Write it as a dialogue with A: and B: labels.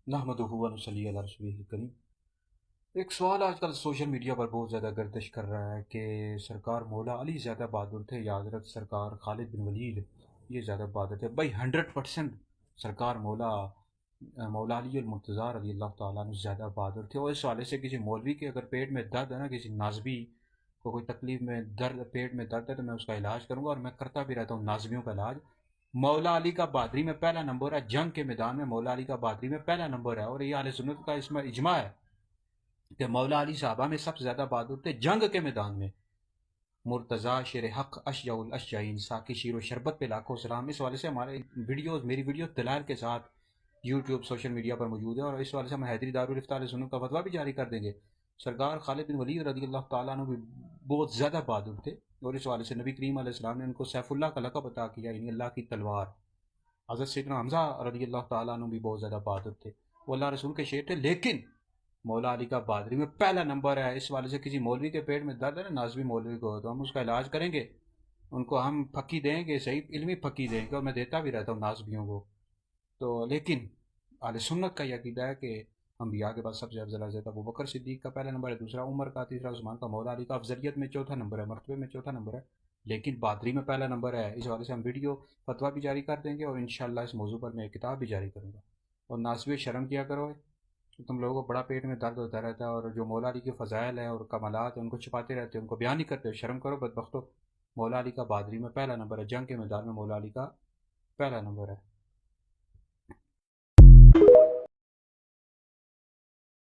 A: नहमदुहु व नुसल्ली अला रसूलिहिल करीम। एक सवाल आजकल सोशल मीडिया पर बहुत ज़्यादा गर्दिश कर रहा है कि सरकार मौला अली ज़्यादा बहादुर थे या हज़रत सरकार खालिद बिन वलीद ये ज़्यादा बहादुर थे। भाई 100% सरकार मौला मौला अली मुर्तज़ा रज़ी अल्लाह ताला अन्हु ज़्यादा बहादुर थे। और इस हवाले से किसी मौलवी के अगर पेट में दर्द है ना, किसी नाज़बी को कोई तकलीफ़ में दर्द, पेट में दर्द है, तो मैं उसका इलाज करूँगा और मैं करता भी रहता हूँ नाज़बियों का इलाज। मौला अली का बहादुरी में पहला नंबर है, जंग के मैदान में मौला अली का बहादुरी में पहला नंबर है। और ये अहले सुन्नत का इसमें इजमा है कि मौला अली साहबा में सबसे ज़्यादा बहादुर थे जंग के मैदान में। मुर्तज़ा शेर हक अशजाउल अशजाइन साकी शीर व शरबत पे लाखों सलाम। इस वाले से हमारे वीडियोस, मेरी वीडियो दलाल के साथ यूट्यूब सोशल मीडिया पर मौजूद है। और इस वाले से हम हैदरी दारुल इफ्ता अहले सुन्नत का फतवा भी जारी कर देंगे। सरकार खालिद बिन वलीद रज़ी अल्लाह ताला अन्हु भी बहुत ज़्यादा बहादुर थे। और इस वाले से नबी करीम अलैहि सलाम ने उनको सैफुल्लाह का लक़ब अता किया, यानी अल्लाह की तलवार। हज़रत सैयदना हमज़ा रज़ी अल्लाह ताला अन्हु भी बहुत ज़्यादा बहादुर थे, वो अल्लाह रसूल के शेर थे। लेकिन मौला अली का बहादुरी में पहला नंबर है। इस वाले से किसी मौलवी के पेट में दर्द है ना, नाज़बी मौलवी को, तो हम उसका इलाज करेंगे, उनको हम फ़की देंगे, सही इल्मी फ़की देंगे। और मैं देता भी रहता हूँ नाज़बियों को। तो लेकिन अहले सुन्नत का ये अक़ीदा है कि अंबिया के बाद सबसे अफजल हज़रत अबू बकर सिद्दीक़ का पहला नंबर है, दूसरा उमर का, तीसरा उस्मान का, मौला अली का अफजलियत में चौथा नंबर है, मरतबे में चौथा नंबर है, लेकिन बहादुरी में पहला नंबर है। इस हवाले से हम वीडियो फतवा भी जारी कर देंगे और इंशाअल्लाह इस मौजू पर मैं एक किताब भी जारी करूँगा। और नाज़िब शर्म किया करो, तुम लोगों को बड़ा पेट में दर्द होता रहता है और जो मौला अली के फ़ज़ाइल है और कमालात है उनको छुपाते रहते हो, उनको बयान नहीं करते हो। शर्म करो बदबख्तो। मौला अली का बहादुरी में पहला नंबर है, जंग के मैदान में मौला अली का पहला नंबर है।